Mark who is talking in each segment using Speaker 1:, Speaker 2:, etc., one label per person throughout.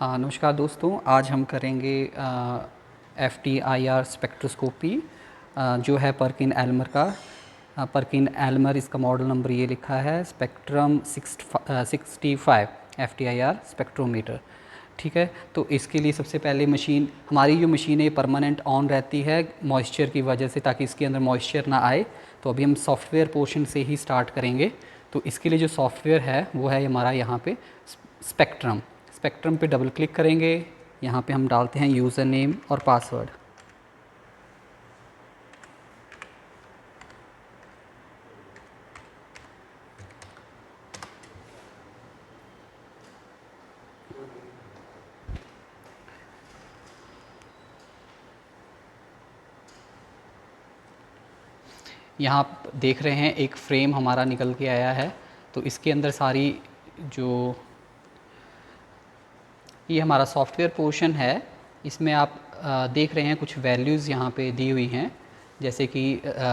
Speaker 1: नमस्कार दोस्तों, आज हम करेंगे FTIR स्पेक्ट्रोस्कोपी जो है पर्किन एल्मर का। पर्किन एल्मर इसका मॉडल नंबर ये लिखा है स्पेक्ट्रम 65 FTIR स्पेक्ट्रोमीटर। ठीक है, तो इसके लिए सबसे पहले हमारी जो मशीन है परमानेंट ऑन रहती है मॉइस्चर की वजह से, ताकि इसके अंदर मॉइस्चर ना आए। तो अभी हम सॉफ्टवेयर पोर्शन से ही स्टार्ट करेंगे। तो इसके लिए जो सॉफ्टवेयर है वो है हमारा यहाँ पे स्पेक्ट्रम पे डबल क्लिक करेंगे। यहाँ पे हम डालते हैं यूज़र नेम और पासवर्ड। यहाँ आप देख रहे हैं एक फ्रेम हमारा निकल के आया है। तो इसके अंदर सारी जो ये हमारा सॉफ्टवेयर पोर्शन है, इसमें आप देख रहे हैं कुछ वैल्यूज़ यहाँ पे दी हुई हैं। जैसे कि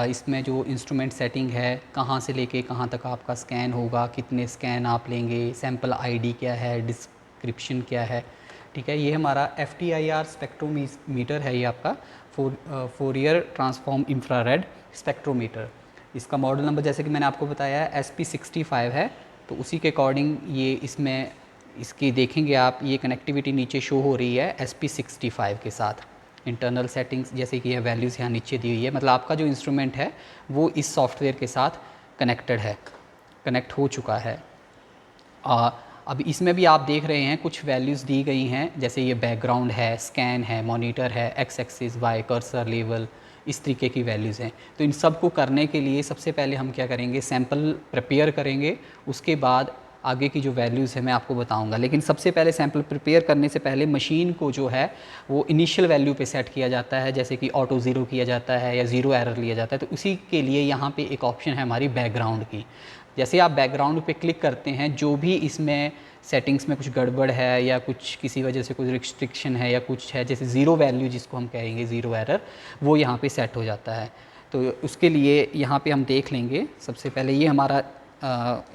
Speaker 1: इसमें जो इंस्ट्रूमेंट सेटिंग है, कहाँ से लेके कहाँ तक आपका स्कैन होगा, कितने स्कैन आप लेंगे, सैम्पल आईडी क्या है, डिस्क्रिप्शन क्या है। ठीक है, ये हमारा FTIR स्पेक्ट्रोमीटर है। ये आपका फोरियर ट्रांसफॉर्म इंफ्रारेड स्पेक्ट्रोमीटर। इसका मॉडल नंबर जैसे कि मैंने आपको बताया है SP65 है। तो उसी के अकॉर्डिंग ये इसमें इसकी देखेंगे आप, ये कनेक्टिविटी नीचे शो हो रही है SP65 के साथ। इंटरनल सेटिंग्स जैसे कि ये वैल्यूज़ यहाँ नीचे दी हुई है, मतलब आपका जो इंस्ट्रूमेंट है वो इस सॉफ्टवेयर के साथ कनेक्ट हो चुका है। अब इसमें भी आप देख रहे हैं कुछ वैल्यूज़ दी गई हैं, जैसे ये बैकग्राउंड है, स्कैन है, मॉनिटर है, X axis, Y cursor, level, इस तरीके की वैल्यूज़ हैं। तो इन सब को करने के लिए सबसे पहले हम क्या करेंगे, सैंपल प्रिपेयर करेंगे। उसके बाद आगे की जो वैल्यूज़ है मैं आपको बताऊंगा। लेकिन सबसे पहले सैंपल प्रिपेयर करने से पहले मशीन को जो है वो इनिशियल वैल्यू पे सेट किया जाता है, जैसे कि ऑटो ज़ीरो किया जाता है या ज़ीरो एरर लिया जाता है। तो उसी के लिए यहाँ पे एक ऑप्शन है हमारी बैकग्राउंड की। जैसे आप बैकग्राउंड पे क्लिक करते हैं, जो भी इसमें सेटिंग्स में कुछ गड़बड़ है या कुछ किसी वजह से कुछ रिस्ट्रिक्शन है या कुछ है, जैसे ज़ीरो वैल्यू जिसको हम कहेंगे, ज़ीरो एरर, वो यहाँ पे सेट हो जाता है। तो उसके लिए यहाँ पे हम देख लेंगे। सबसे पहले ये हमारा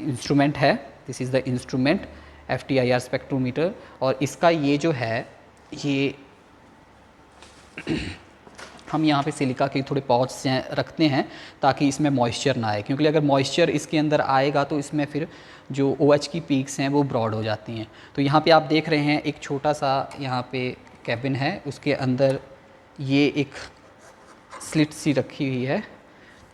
Speaker 1: इंस्ट्रूमेंट है, this is the instrument FTIR spectrometer. और इसका ये जो है ये हम यहाँ पे सिलिका के थोड़े पॉट्स रखते हैं ताकि इसमें मॉइस्चर ना आए, क्योंकि अगर मॉइस्चर इसके अंदर आएगा तो इसमें फिर जो OH की पीक्स हैं वो ब्रॉड हो जाती हैं। तो यहाँ पे आप देख रहे हैं एक छोटा सा यहाँ पे कैबिन है, उसके अंदर ये एक स्लिट सी रखी हुई है।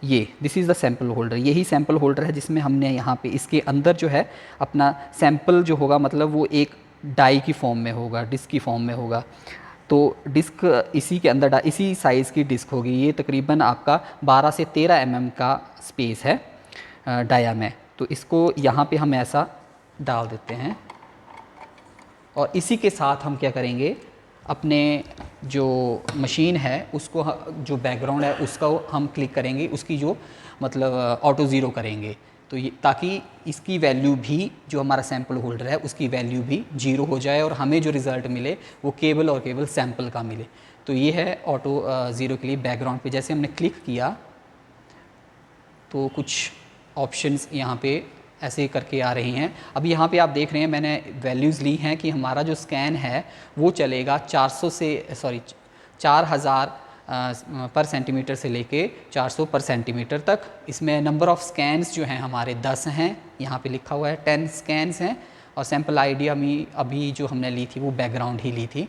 Speaker 1: ये this is the sample holder, यही सैंपल होल्डर है जिसमें हमने यहाँ पे इसके अंदर जो है अपना सैंपल जो होगा, मतलब वो एक डाई की फॉर्म में होगा, डिस्क की फॉर्म में होगा। तो डिस्क इसी के अंदर इसी साइज़ की डिस्क होगी। ये तकरीबन आपका 12 से 13 mm का स्पेस है डाया में। तो इसको यहाँ पे हम ऐसा डाल देते हैं और इसी के साथ हम क्या करेंगे, अपने जो मशीन है उसको जो बैकग्राउंड है उसका हम क्लिक करेंगे, उसकी जो मतलब ऑटो ज़ीरो करेंगे। तो ये ताकि इसकी वैल्यू भी, जो हमारा सैंपल होल्डर है उसकी वैल्यू भी 0 हो जाए और हमें जो रिज़ल्ट मिले वो केवल और केवल सैंपल का मिले। तो ये है ऑटो ज़ीरो के लिए बैकग्राउंड पे जैसे हमने क्लिक किया तो कुछ ऑप्शंस यहाँ पे ऐसे करके आ रही हैं। अब यहाँ पे आप देख रहे हैं मैंने वैल्यूज़ ली हैं कि हमारा जो स्कैन है वो चलेगा 4000 पर सेंटीमीटर से लेके 400 पर सेंटीमीटर तक। इसमें नंबर ऑफ़ स्कैन्स जो हैं हमारे 10 हैं, यहाँ पे लिखा हुआ है 10 स्कैन्स हैं। और सैम्पल आईडी अभी जो हमने ली थी वो बैकग्राउंड ही ली थी,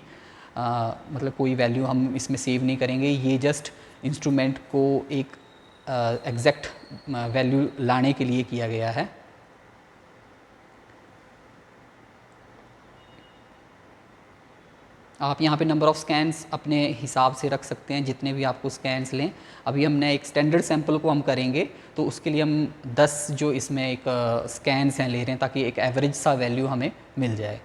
Speaker 1: मतलब कोई वैल्यू हम इसमें सेव नहीं करेंगे। ये जस्ट इंस्ट्रूमेंट को एक एग्जैक्ट वैल्यू लाने के लिए किया गया है। आप यहाँ पे नंबर ऑफ़ स्कैन्स अपने हिसाब से रख सकते हैं, जितने भी आपको स्कैन्स लें। अभी हमने एक स्टैंडर्ड सैंपल को हम करेंगे तो उसके लिए हम 10 जो इसमें एक स्कैन्स हैं ले रहे हैं, ताकि एक एवरेज सा वैल्यू हमें मिल जाए।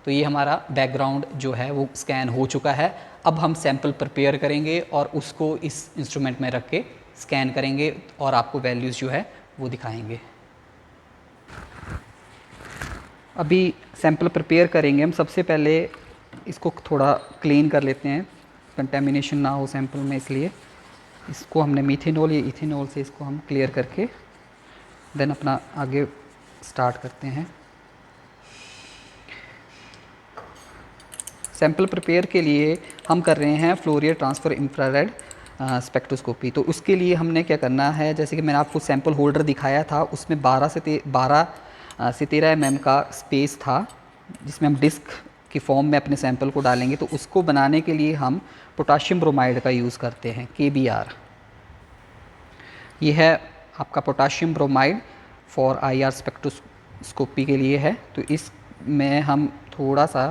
Speaker 1: तो ये हमारा बैकग्राउंड जो है वो स्कैन हो चुका है। अब हम सैंपल प्रिपेयर करेंगे और उसको इस इंस्ट्रूमेंट में रख के स्कैन करेंगे और आपको वैल्यूज़ जो है वो दिखाएंगे। अभी सैंपल प्रिपेयर करेंगे हम। सबसे पहले इसको थोड़ा क्लीन कर लेते हैं, कंटेमिनेशन ना हो सैंपल में, इसलिए इसको हमने मीथेनॉल या इथेनॉल से इसको हम क्लियर करके देन अपना आगे स्टार्ट करते हैं। सैंपल प्रिपेयर के लिए हम कर रहे हैं फ्लोरियर ट्रांसफ़र इंफ्रारेड स्पेक्ट्रोस्कोपी। तो उसके लिए हमने क्या करना है, जैसे कि मैंने आपको सैंपल होल्डर दिखाया था, उसमें 12 से 13 mm का स्पेस था जिसमें हम डिस्क की फॉर्म में अपने सैंपल को डालेंगे। तो उसको बनाने के लिए हम पोटाशियम ब्रोमाइड का यूज़ करते हैं, KBr। ये है आपका potassium bromide for IR spectroscopy के लिए है। तो इसमें हम थोड़ा सा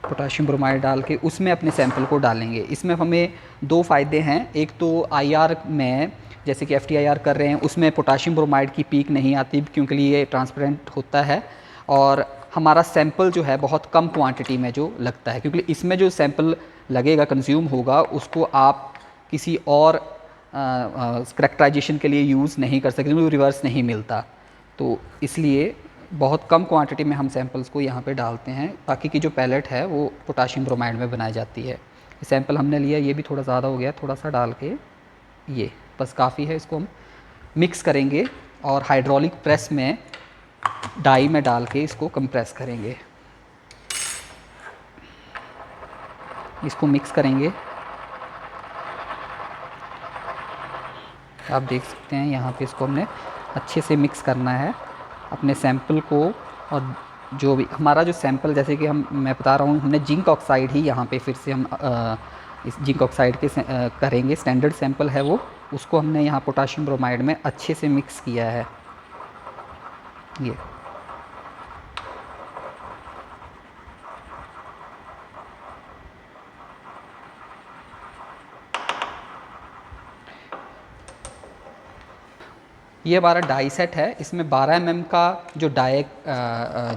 Speaker 1: पोटाशियम ब्रोमाइड डाल के उसमें अपने सैंपल को डालेंगे। इसमें हमें दो फ़ायदे हैं। एक तो IR में जैसे कि FTIR कर रहे हैं उसमें पोटाशियम ब्रोमाइड की पीक नहीं आती क्योंकि ये ट्रांसपेरेंट होता है, और हमारा सैंपल जो है बहुत कम क्वांटिटी में जो लगता है, क्योंकि इसमें जो सैंपल लगेगा कंज्यूम होगा उसको आप किसी और करैक्टराइजेशन के लिए यूज़ नहीं कर सकते क्योंकि रिवर्स नहीं मिलता। तो इसलिए बहुत कम क्वांटिटी में हम सैंपल्स को यहाँ पे डालते हैं। बाकी की जो पैलेट है वो पोटाशियम ब्रोमाइड में बनाई जाती है। सैंपल हमने लिया, ये भी थोड़ा ज़्यादा हो गया, थोड़ा सा डाल के ये बस काफ़ी है। इसको हम मिक्स करेंगे और हाइड्रोलिक प्रेस में डाई में डाल के इसको कंप्रेस करेंगे। इसको मिक्स करेंगे। आप देख सकते हैं यहाँ पे इसको हमने अच्छे से मिक्स करना है अपने सैंपल को। और जो भी हमारा जो सैंपल, जैसे कि मैं बता रहा हूँ, हमने जिंक ऑक्साइड ही यहाँ पे फिर से हम इस जिंक ऑक्साइड के करेंगे। स्टैंडर्ड सैंपल है वो, उसको हमने यहाँ पोटाशियम ब्रोमाइड में अच्छे से मिक्स किया है। ये हमारा डाई सेट है। इसमें 12 mm का जो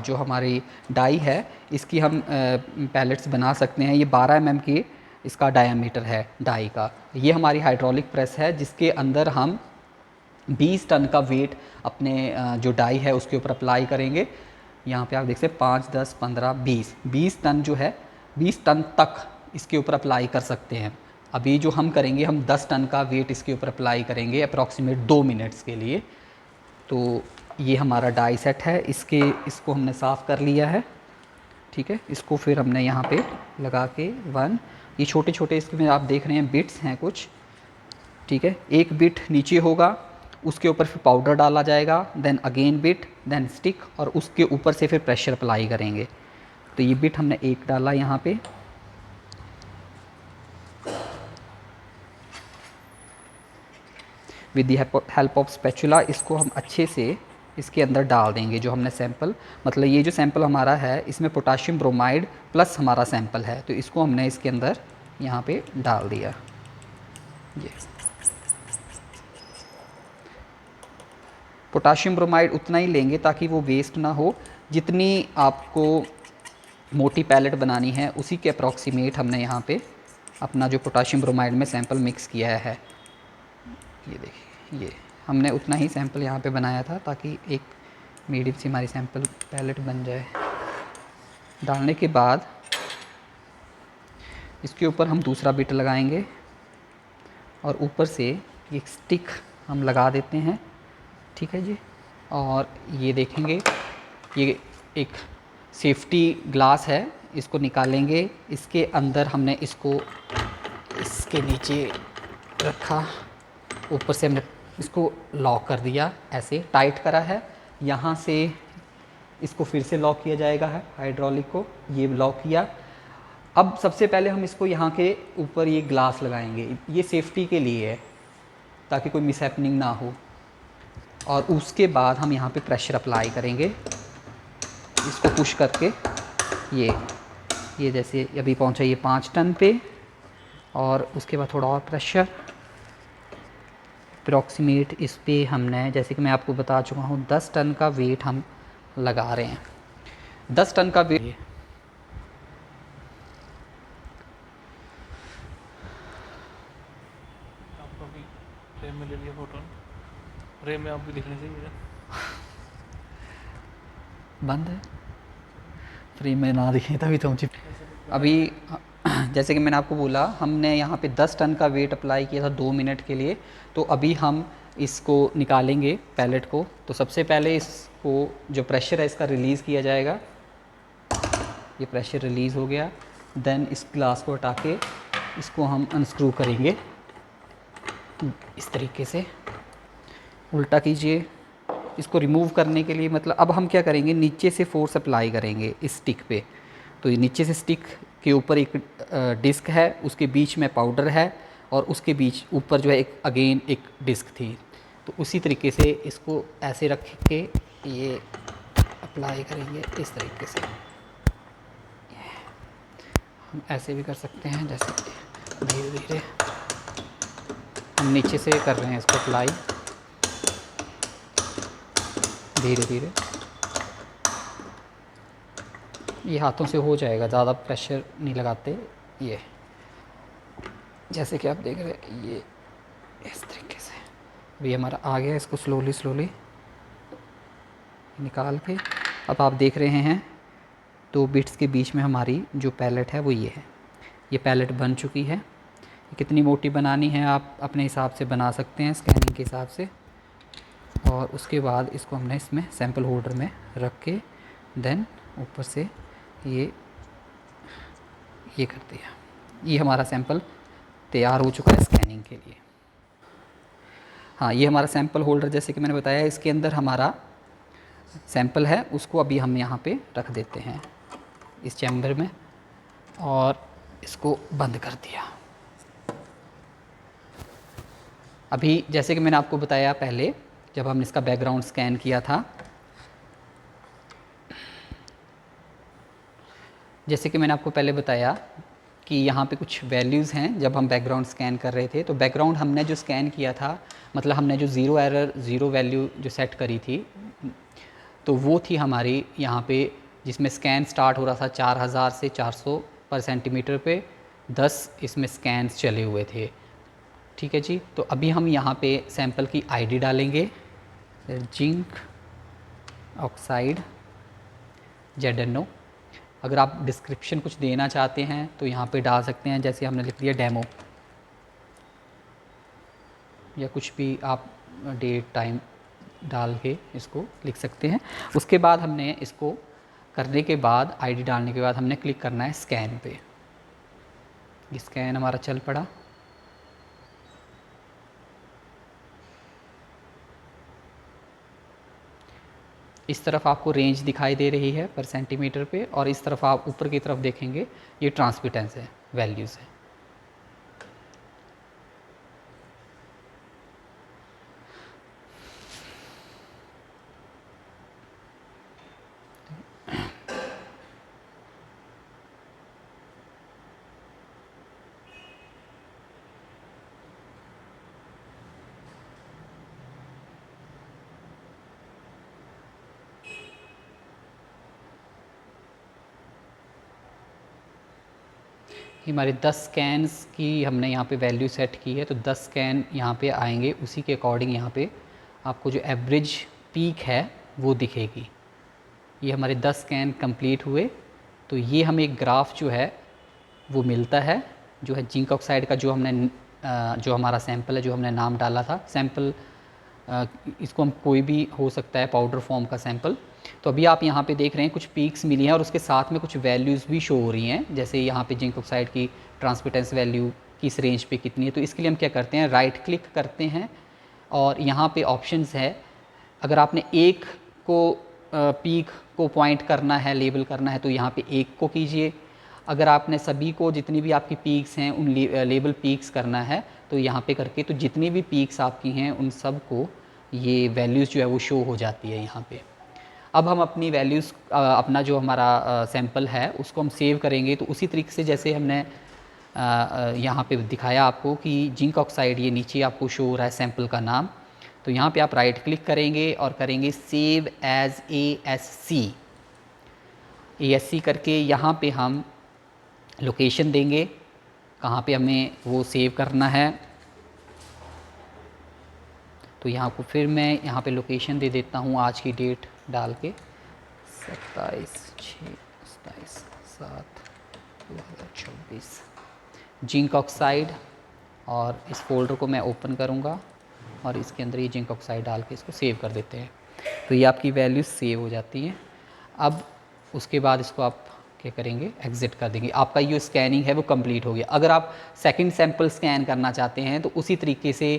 Speaker 1: जो हमारी डाई है इसकी हम पैलेट्स बना सकते हैं। ये 12 mm की इसका डायामीटर है डाई का। ये हमारी हाइड्रोलिक प्रेस है जिसके अंदर हम 20 टन का वेट अपने जो डाई है उसके ऊपर अप्लाई करेंगे। यहाँ पे आप देख सकते हैं 5, 10, 15, 20 टन जो है, 20 टन तक इसके ऊपर अप्लाई कर सकते हैं। अभी जो हम करेंगे, हम 10 टन का वेट इसके ऊपर अप्लाई करेंगे अप्रॉक्सीमेट 2 मिनट्स के लिए। तो ये हमारा डाई सेट है। इसको हमने साफ़ कर लिया है, ठीक है। इसको फिर हमने यहाँ पे लगा के ये छोटे छोटे इसमें आप देख रहे हैं बिट्स हैं कुछ, ठीक है। एक बिट नीचे होगा, उसके ऊपर फिर पाउडर डाला जाएगा, then again bit, then stick, और उसके ऊपर से फिर प्रेशर अप्लाई करेंगे। तो ये बिट हमने एक डाला यहाँ पे। With the help of spatula इसको हम अच्छे से इसके अंदर डाल देंगे। जो हमने सैंपल, मतलब ये जो सैंपल हमारा है इसमें पोटाशियम ब्रोमाइड प्लस हमारा सैंपल है, तो इसको हमने इसके अंदर यहाँ पे डाल दिया। ये पोटाशियम ब्रोमाइड उतना ही लेंगे ताकि वो वेस्ट ना हो। जितनी आपको मोटी पैलेट बनानी है उसी के अप्रॉक्सीमेट हमने यहाँ पे अपना जो पोटाशियम ब्रोमाइड में सैंपल मिक्स किया है। ये देखिए, ये हमने उतना ही सैंपल यहाँ पे बनाया था ताकि एक मीडियम सी हमारी सैंपल पैलेट बन जाए। डालने के बाद इसके ऊपर हम दूसरा बिट लगाएंगे और ऊपर से एक स्टिक हम लगा देते हैं, ठीक है जी। और ये देखेंगे, ये एक सेफ्टी ग्लास है, इसको निकालेंगे। इसके अंदर हमने इसको इसके नीचे रखा, ऊपर से हमने इसको लॉक कर दिया, ऐसे टाइट करा है। यहाँ से इसको फिर से लॉक किया जाएगा है हाइड्रोलिक को, ये लॉक किया। अब सबसे पहले हम इसको यहाँ के ऊपर ये ग्लास लगाएंगे, ये सेफ्टी के लिए है ताकि कोई मिसहैपनिंग ना हो। और उसके बाद हम यहाँ पे प्रेशर अप्लाई करेंगे, इसको पुश करके। ये जैसे अभी पहुँचा ये 5 टन पे, और उसके बाद थोड़ा और प्रेशर अप्रॉक्सीमेट इस पे हमने, जैसे कि मैं आपको बता चुका हूँ, 10 टन का वेट हम लगा रहे हैं। 10 टन का वेट
Speaker 2: आपको भी फ्रेम में ले लिया फोटो, फ्रेम में आप भी दिखने चाहिए।
Speaker 1: बंद है, फ्रेम में ना दिखे तभी तो मुझे। अभी जैसे कि मैंने आपको बोला, हमने यहाँ पे 10 टन का वेट अप्लाई किया था 2 मिनट के लिए। तो अभी हम इसको निकालेंगे पैलेट को। तो सबसे पहले इसको जो प्रेशर है इसका रिलीज़ किया जाएगा। ये प्रेशर रिलीज़ हो गया। देन इस ग्लास को हटा के इसको हम अनस्क्रू करेंगे इस तरीके से। उल्टा कीजिए। इसको रिमूव करने के लिए मतलब अब हम क्या करेंगे, नीचे से फोर्स अप्लाई करेंगे इस स्टिक पे। तो ये नीचे से स्टिक के ऊपर एक डिस्क है, उसके बीच में पाउडर है और उसके बीच ऊपर जो है एक अगेन एक डिस्क थी। तो उसी तरीके से इसको ऐसे रख के ये अप्लाई करेंगे इस तरीके से। हम ऐसे भी कर सकते हैं, जैसे धीरे धीरे हम नीचे से कर रहे हैं इसको अप्लाई धीरे धीरे। ये हाथों से हो जाएगा, ज़्यादा प्रेशर नहीं लगाते। ये जैसे कि आप देख रहे हैं ये इस तरीके से अभी हमारा आ गया। इसको स्लोली स्लोली निकाल के अब आप देख रहे हैं 2 बिट्स के बीच में हमारी जो पैलेट है वो ये है। ये पैलेट बन चुकी है। कितनी मोटी बनानी है आप अपने हिसाब से बना सकते हैं स्कैनिंग के हिसाब से। और उसके बाद इसको हमने इसमें सैंपल होल्डर में रख के देन ऊपर से ये कर दिया। ये हमारा सैंपल तैयार हो चुका है स्कैनिंग के लिए। हाँ, ये हमारा सैंपल होल्डर जैसे कि मैंने बताया, इसके अंदर हमारा सैंपल है, उसको अभी हम यहाँ पे रख देते हैं इस चैम्बर में और इसको बंद कर दिया। अभी जैसे कि मैंने आपको बताया पहले जब हमने इसका बैकग्राउंड स्कैन किया था, जैसे कि मैंने आपको पहले बताया कि यहाँ पे कुछ वैल्यूज़ हैं। जब हम बैकग्राउंड स्कैन कर रहे थे तो बैकग्राउंड हमने जो स्कैन किया था, मतलब हमने जो ज़ीरो एरर ज़ीरो वैल्यू जो सेट करी थी, तो वो थी हमारी यहाँ पे, जिसमें स्कैन स्टार्ट हो रहा था 4000 से 400 पर सेंटीमीटर पे 10 इसमें स्कैन्स चले हुए थे। ठीक है जी। तो अभी हम यहाँ पे सैंपल की आईडी डालेंगे, जिंक ऑक्साइड ZnO। अगर आप डिस्क्रिप्शन कुछ देना चाहते हैं तो यहाँ पे डाल सकते हैं, जैसे हमने लिख दिया डेमो, या कुछ भी आप डेट टाइम डाल के इसको लिख सकते हैं। उसके बाद हमने इसको करने के बाद आईडी डालने के बाद हमने क्लिक करना है स्कैन पे। ये स्कैन हमारा चल पड़ा। इस तरफ आपको रेंज दिखाई दे रही है पर सेंटीमीटर पे, और इस तरफ आप ऊपर की तरफ देखेंगे ये ट्रांसमिटेंस है, वैल्यूज़ है। कि हमारे 10 स्कैन्स की हमने यहाँ पे वैल्यू सेट की है, तो 10 स्कैन यहाँ पे आएंगे, उसी के अकॉर्डिंग यहाँ पे आपको जो एवरेज पीक है वो दिखेगी। ये हमारे 10 स्कैन कंप्लीट हुए, तो ये हमें एक ग्राफ जो है वो मिलता है, जो है जिंक ऑक्साइड का, जो हमने जो हमारा सैंपल है, जो हमने नाम डाला था सैंपल, इसको हम कोई भी हो सकता है पाउडर फॉर्म का सैंपल। तो अभी आप यहाँ पे देख रहे हैं कुछ पीक्स मिली हैं और उसके साथ में कुछ वैल्यूज़ भी शो हो रही हैं, जैसे यहाँ पे जिंक ऑक्साइड की ट्रांसमिटेंस वैल्यू किस रेंज पे कितनी है। तो इसके लिए हम क्या करते हैं, राइट क्लिक करते हैं और यहाँ पे ऑप्शंस है। अगर आपने एक को पीक को पॉइंट करना है, लेबल करना है, तो यहाँ पे एक को कीजिए। अगर आपने सभी को, जितनी भी आपकी पीक्स हैं उन लेबल पीक्स करना है, तो यहाँ पे करके तो जितनी भी पीक्स आपकी हैं उन सब को ये वैल्यूज़ जो है वो शो हो जाती है यहाँ पे। अब हम अपनी वैल्यूज़, अपना जो हमारा सैंपल है उसको हम सेव करेंगे। तो उसी तरीके से जैसे हमने यहाँ पे दिखाया आपको कि जिंक ऑक्साइड, ये नीचे आपको शो हो रहा है सैंपल का नाम, तो यहाँ पे आप राइट क्लिक करेंगे और करेंगे सेव एज ASC करके यहाँ पे हम लोकेशन देंगे कहाँ पे हमें वो सेव करना है। तो यहाँ को फिर मैं यहाँ पे लोकेशन दे देता हूँ आज की डेट डाल के, 27/6/27/7/2024 जिंक ऑक्साइड, और इस फोल्डर को मैं ओपन करूँगा और इसके अंदर ये जिंक ऑक्साइड डाल के इसको सेव कर देते हैं। तो ये आपकी वैल्यूज़ सेव हो जाती हैं। अब उसके बाद इसको आप क्या करेंगे, एग्ज़िट कर देंगे। आपका जो स्कैनिंग है वो कंप्लीट हो गया। अगर आप सेकंड सैंपल स्कैन करना चाहते हैं तो उसी तरीके से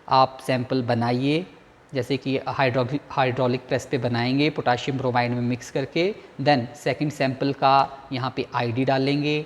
Speaker 1: आप सैंपल बनाइए, जैसे कि हाइड्रोलिक प्रेस पे बनाएंगे पोटाशियम ब्रोमाइड में मिक्स करके। देन सेकंड सैंपल का यहाँ पे आईडी डालेंगे,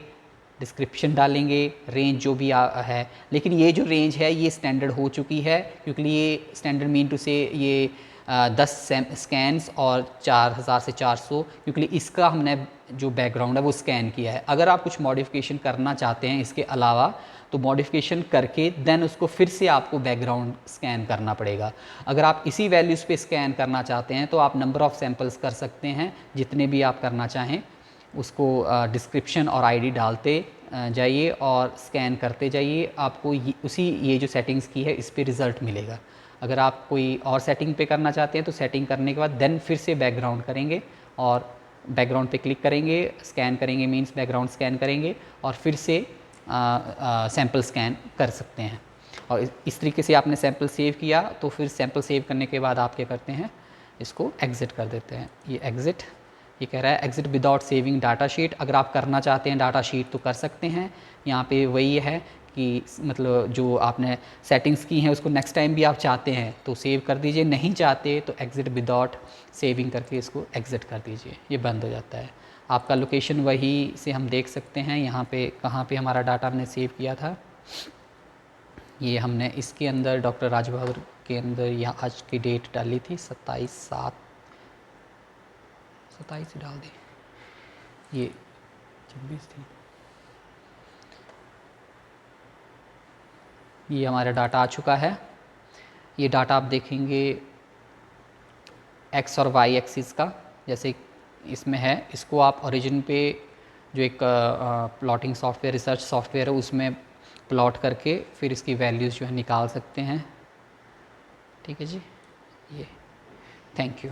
Speaker 1: डिस्क्रिप्शन डालेंगे, रेंज जो भी है। लेकिन ये जो रेंज है ये स्टैंडर्ड हो चुकी है, क्योंकि ये स्टैंडर्ड मीन टू से ये 10 स्कैन्स और 4000 से 400, क्योंकि इसका हमने जो बैकग्राउंड है वो स्कैन किया है। अगर आप कुछ मॉडिफिकेशन करना चाहते हैं इसके अलावा तो मॉडिफिकेशन करके देन उसको फिर से आपको बैकग्राउंड स्कैन करना पड़ेगा। अगर आप इसी वैल्यूज़ पे स्कैन करना चाहते हैं तो आप नंबर ऑफ़ सैंपल्स कर सकते हैं जितने भी आप करना चाहें, उसको डिस्क्रिप्शन और आईडी डालते जाइए और स्कैन करते जाइए। आपको ये जो सेटिंग्स की है इस पे रिज़ल्ट मिलेगा। अगर आप कोई और सेटिंग पे करना चाहते हैं तो सेटिंग करने के बाद देन फिर से बैकग्राउंड करेंगे और बैकग्राउंड पे क्लिक करेंगे, स्कैन करेंगे मींस बैकग्राउंड स्कैन करेंगे और फिर से सैंपल स्कैन कर सकते हैं। और इस तरीके से आपने सैंपल सेव किया तो फिर सैंपल सेव करने के बाद आप क्या करते हैं, इसको एग्ज़िट कर देते हैं। ये एग्ज़िट, ये कह रहा है exit without saving data sheet. अगर आप करना चाहते हैं डाटा शीट तो कर सकते हैं। यहाँ पे वही है कि मतलब जो आपने सेटिंग्स की हैं उसको नेक्स्ट टाइम भी आप चाहते हैं तो सेव कर दीजिए, नहीं चाहते तो एग्ज़िट विदाउट सेविंग करके इसको एग्ज़िट कर दीजिए, ये बंद हो जाता है। आपका लोकेशन वही से हम देख सकते हैं यहाँ पे कहाँ पे हमारा डाटा हमने सेव किया था। ये हमने इसके अंदर डॉक्टर राज बहादुर के अंदर यहाँ आज की डेट डाली थी 27/7 डाल दी, ये 26 थी। ये हमारा डाटा आ चुका है। ये डाटा आप देखेंगे एक्स और वाई एक्सिस का जैसे इसमें है। इसको आप ओरिजिन पे जो एक प्लॉटिंग सॉफ्टवेयर, रिसर्च सॉफ्टवेयर है उसमें प्लॉट करके फिर इसकी वैल्यूज़ जो है निकाल सकते हैं। ठीक है जी, ये थैंक यू।